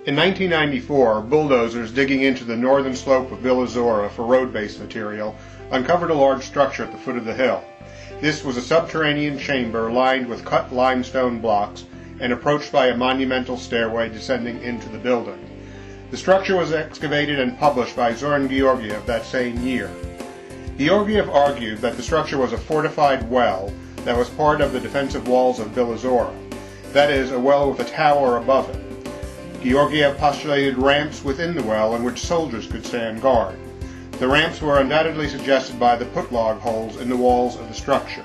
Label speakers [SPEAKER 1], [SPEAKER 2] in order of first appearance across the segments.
[SPEAKER 1] In 1994, bulldozers digging into the northern slope of Bylazora for road-based material uncovered a large structure at the foot of the hill. This was a subterranean chamber lined with cut limestone blocks and approached by a monumental stairway descending into the building. The structure was excavated and published by Zoran Georgiev that same year. Georgiev argued that the structure was a fortified well that was part of the defensive walls of Bylazora, that is, a well with a tower above it. Georgiev postulated ramps within the well in which soldiers could stand guard. The ramps were undoubtedly suggested by the put-log holes in the walls of the structure.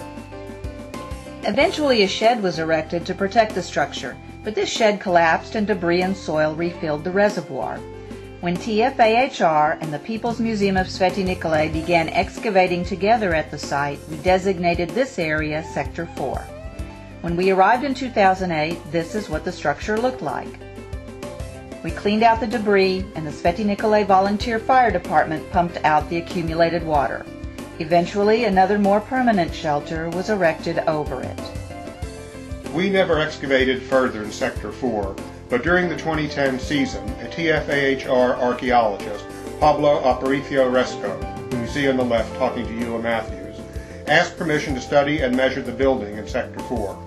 [SPEAKER 2] Eventually a shed was erected to protect the structure, but this shed collapsed and debris and soil refilled the reservoir. When TFAHR and the People's Museum of Sveti Nikolai began excavating together at the site, we designated this area Sector 4. When we arrived in 2008, this is what the structure looked like. We cleaned out the debris, and the Sveti Nikolai Volunteer Fire Department pumped out the accumulated water. Eventually, another more permanent shelter was erected over it.
[SPEAKER 1] We never excavated further in Sector 4, but during the 2010 season, a TFAHR archaeologist, Pablo Aparicio-Resco, whom you see on the left talking to Eula Matthews, asked permission to study and measure the building in Sector 4.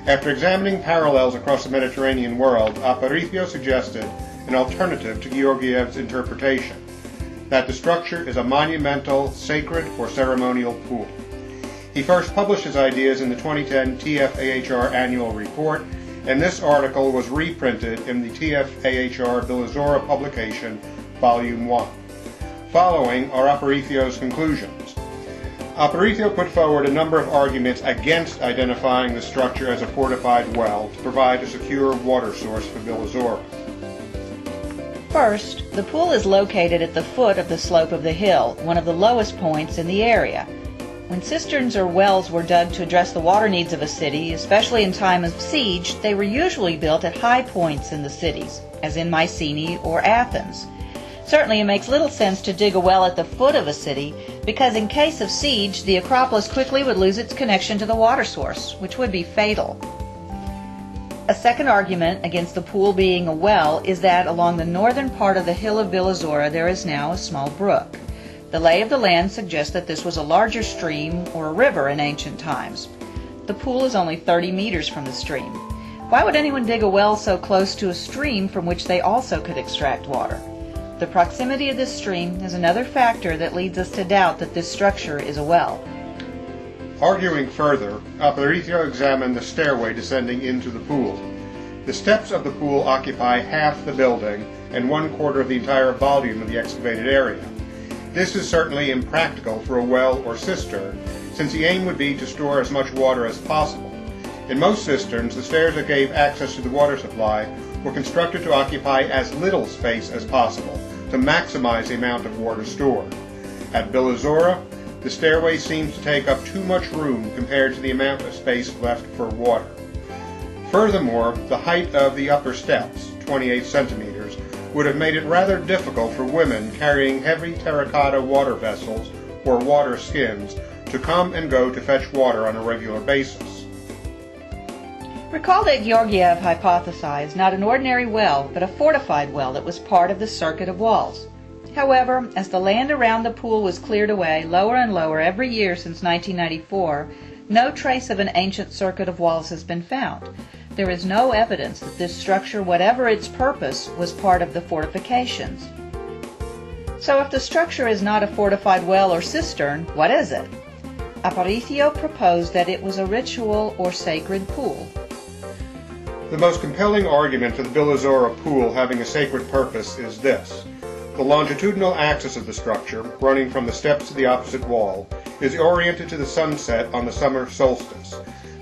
[SPEAKER 1] After examining parallels across the Mediterranean world, Aparicio suggested an alternative to Georgiev's interpretation, that the structure is a monumental, sacred, or ceremonial pool. He first published his ideas in the 2010 TFAHR annual report, and this article was reprinted in the TFAHR Bylazora publication, Volume 1. Following are Aparicio's conclusions. Aparicio put forward a number of arguments against identifying the structure as a fortified well to provide a secure water source for Bylazora.
[SPEAKER 2] First, the pool is located at the foot of the slope of the hill, one of the lowest points in the area. When cisterns or wells were dug to address the water needs of a city, especially in time of siege, they were usually built at high points in the cities, as in Mycenae or Athens. Certainly it makes little sense to dig a well at the foot of a city, because in case of siege, the Acropolis quickly would lose its connection to the water source, which would be fatal. A second argument against the pool being a well is that along the northern part of the hill of Bylazora there is now a small brook. The lay of the land suggests that this was a larger stream or a river in ancient times. The pool is only 30 meters from the stream. Why would anyone dig a well so close to a stream from which they also could extract water? The proximity of this stream is another factor that leads us to doubt that this structure is a well.
[SPEAKER 1] Arguing further, Aparicio examined the stairway descending into the pool. The steps of the pool occupy half the building and 1/4 of the entire volume of the excavated area. This is certainly impractical for a well or cistern, since the aim would be to store as much water as possible. In most cisterns, the stairs that gave access to the water supply were constructed to occupy as little space as possible to maximize the amount of water stored. At Bylazora, the stairway seems to take up too much room compared to the amount of space left for water. Furthermore, the height of the upper steps, 28 centimeters, would have made it rather difficult for women carrying heavy terracotta water vessels or water skins to come and go to fetch water on a regular basis.
[SPEAKER 2] Recall that Georgiev hypothesized not an ordinary well, but a fortified well that was part of the circuit of walls. However, as the land around the pool was cleared away lower and lower every year since 1994, no trace of an ancient circuit of walls has been found. There is no evidence that this structure, whatever its purpose, was part of the fortifications. So if the structure is not a fortified well or cistern, what is it? Aparicio proposed that it was a ritual or sacred pool.
[SPEAKER 1] The most compelling argument for the Bylazora pool having a sacred purpose is this. The longitudinal axis of the structure, running from the steps to the opposite wall, is oriented to the sunset on the summer solstice.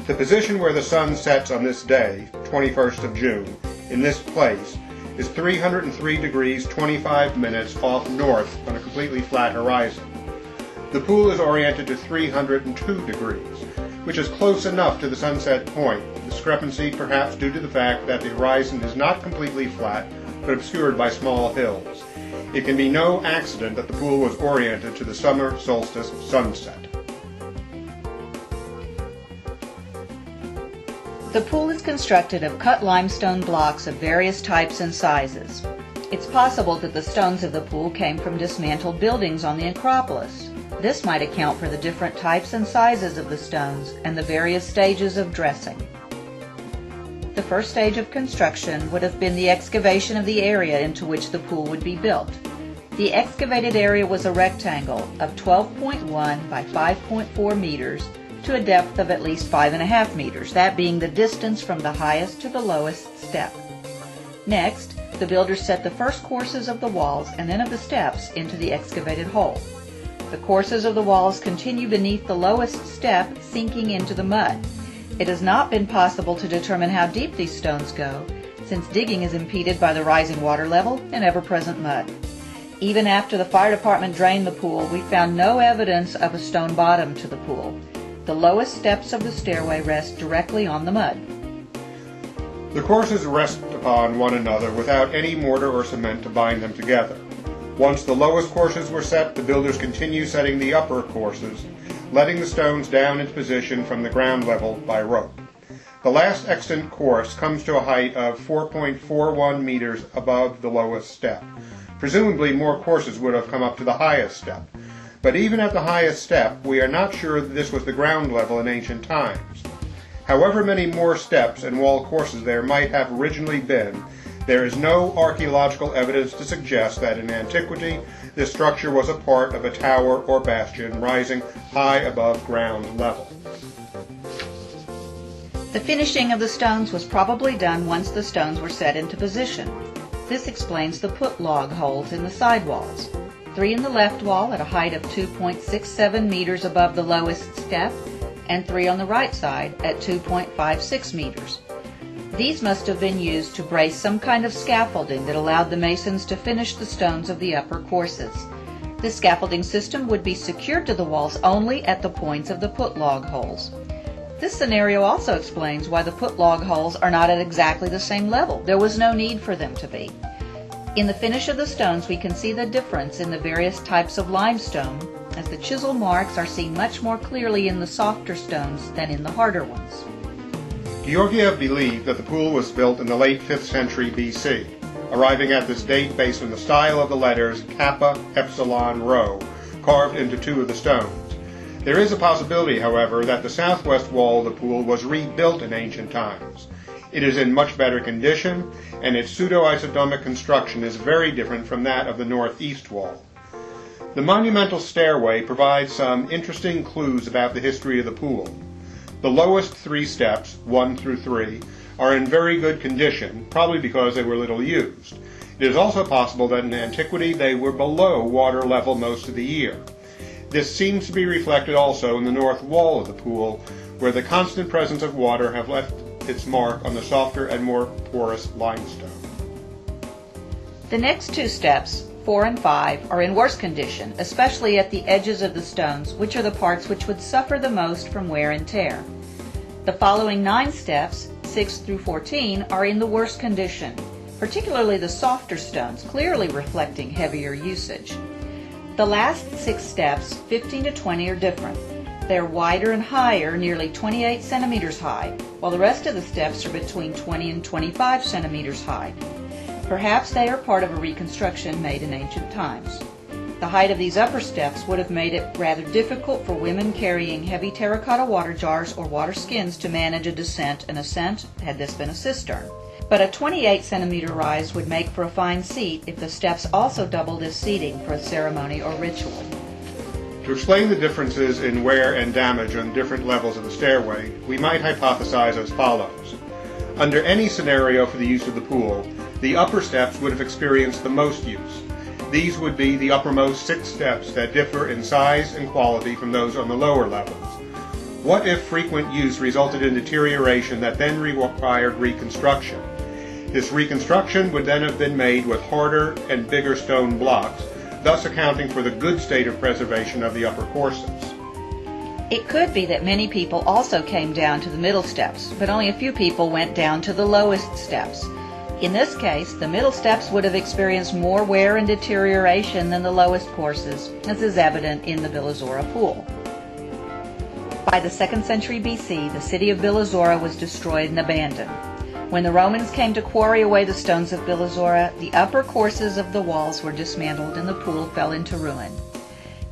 [SPEAKER 1] The position where the sun sets on this day, 21st of June, in this place, is 303 degrees 25 minutes off north on a completely flat horizon. The pool is oriented to 302 degrees, which is close enough to the sunset point, discrepancy perhaps due to the fact that the horizon is not completely flat, but obscured by small hills. It can be no accident that the pool was oriented to the summer solstice sunset.
[SPEAKER 2] The pool is constructed of cut limestone blocks of various types and sizes. It's possible that the stones of the pool came from dismantled buildings on the Acropolis. This might account for the different types and sizes of the stones and the various stages of dressing. The first stage of construction would have been the excavation of the area into which the pool would be built. The excavated area was a rectangle of 12.1 by 5.4 meters to a depth of at least 5.5 meters, that being the distance from the highest to the lowest step. Next, the builders set the first courses of the walls and then of the steps into the excavated hole. The courses of the walls continue beneath the lowest step, sinking into the mud. It has not been possible to determine how deep these stones go, since digging is impeded by the rising water level and ever-present mud. Even after the fire department drained the pool, we found no evidence of a stone bottom to the pool. The lowest steps of the stairway rest directly on the mud.
[SPEAKER 1] The courses rest upon one another without any mortar or cement to bind them together. Once the lowest courses were set, the builders continue setting the upper courses, letting the stones down into position from the ground level by rope. The last extant course comes to a height of 4.41 meters above the lowest step. Presumably more courses would have come up to the highest step. But even at the highest step, we are not sure that this was the ground level in ancient times. However many more steps and wall courses there might have originally been, there is no archaeological evidence to suggest that in antiquity this structure was a part of a tower or bastion rising high above ground level.
[SPEAKER 2] The finishing of the stones was probably done once the stones were set into position. This explains the put log holes in the side walls. 3 in the left wall at a height of 2.67 meters above the lowest step, and 3 on the right side at 2.56 meters. These must have been used to brace some kind of scaffolding that allowed the masons to finish the stones of the upper courses. This scaffolding system would be secured to the walls only at the points of the put log holes. This scenario also explains why the put log holes are not at exactly the same level. There was no need for them to be. In the finish of the stones, we can see the difference in the various types of limestone, as the chisel marks are seen much more clearly in the softer stones than in the harder ones.
[SPEAKER 1] Georgiev believed that the pool was built in the late 5th century BC, arriving at this date based on the style of the letters Kappa, Epsilon, Rho, carved into 2 of the stones. There is a possibility, however, that the southwest wall of the pool was rebuilt in ancient times. It is in much better condition, and its pseudo-isotomic construction is very different from that of the northeast wall. The monumental stairway provides some interesting clues about the history of the pool. The lowest 3 steps, 1 through 3, are in very good condition, probably because they were little used. It is also possible that in antiquity they were below water level most of the year. This seems to be reflected also in the north wall of the pool, where the constant presence of water have left its mark on the softer and more porous limestone.
[SPEAKER 2] The next 2 steps, 4 and 5, are in worse condition, especially at the edges of the stones, which are the parts which would suffer the most from wear and tear. The following 9 steps, 6 through 14, are in the worst condition, particularly the softer stones, clearly reflecting heavier usage. The last 6 steps, 15 to 20, are different. They are wider and higher, nearly 28 centimeters high, while the rest of the steps are between 20 and 25 centimeters high. Perhaps they are part of a reconstruction made in ancient times. The height of these upper steps would have made it rather difficult for women carrying heavy terracotta water jars or water skins to manage a descent and ascent had this been a cistern. But a 28 centimeter rise would make for a fine seat if the steps also doubled as seating for a ceremony or ritual.
[SPEAKER 1] To explain the differences in wear and damage on different levels of the stairway, we might hypothesize as follows. Under any scenario for the use of the pool, the upper steps would have experienced the most use. These would be the uppermost 6 steps that differ in size and quality from those on the lower levels. What if frequent use resulted in deterioration that then required reconstruction? This reconstruction would then have been made with harder and bigger stone blocks, thus accounting for the good state of preservation of the upper courses.
[SPEAKER 2] It could be that many people also came down to the middle steps, but only a few people went down to the lowest steps. In this case, the middle steps would have experienced more wear and deterioration than the lowest courses, as is evident in the Bylazora pool. By the 2nd century BC, the city of Bylazora was destroyed and abandoned. When the Romans came to quarry away the stones of Bylazora, the upper courses of the walls were dismantled and the pool fell into ruin.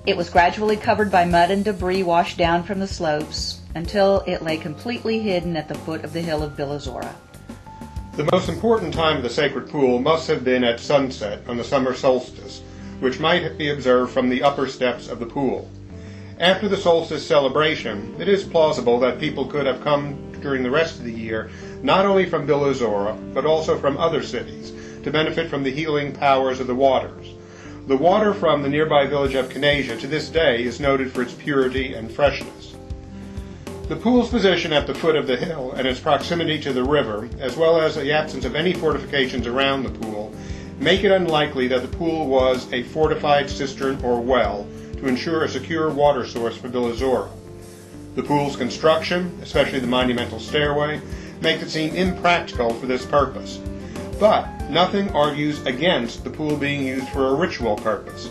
[SPEAKER 2] It was gradually covered by mud and debris washed down from the slopes until it lay completely hidden at the foot of the hill of Bylazora.
[SPEAKER 1] The most important time of the sacred pool must have been at sunset on the summer solstice, which might be observed from the upper steps of the pool. After the solstice celebration, it is plausible that people could have come during the rest of the year not only from Bylazora, but also from other cities, to benefit from the healing powers of the waters. The water from the nearby village of Canasia to this day is noted for its purity and freshness. The pool's position at the foot of the hill and its proximity to the river, as well as the absence of any fortifications around the pool, make it unlikely that the pool was a fortified cistern or well to ensure a secure water source for Bylazora. The pool's construction, especially the monumental stairway, makes it seem impractical for this purpose. But nothing argues against the pool being used for a ritual purpose.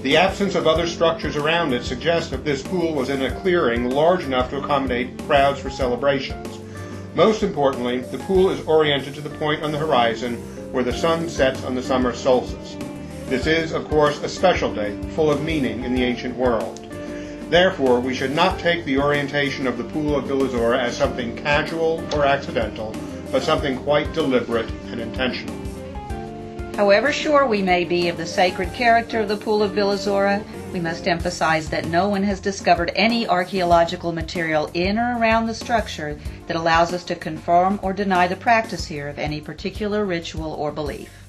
[SPEAKER 1] The absence of other structures around it suggests that this pool was in a clearing large enough to accommodate crowds for celebrations. Most importantly, the pool is oriented to the point on the horizon where the sun sets on the summer solstice. This is, of course, a special day, full of meaning in the ancient world. Therefore, we should not take the orientation of the pool of Bylazora as something casual or accidental, but something quite deliberate and intentional.
[SPEAKER 2] However sure we may be of the sacred character of the pool of Bylazora, we must emphasize that no one has discovered any archaeological material in or around the structure that allows us to confirm or deny the practice here of any particular ritual or belief.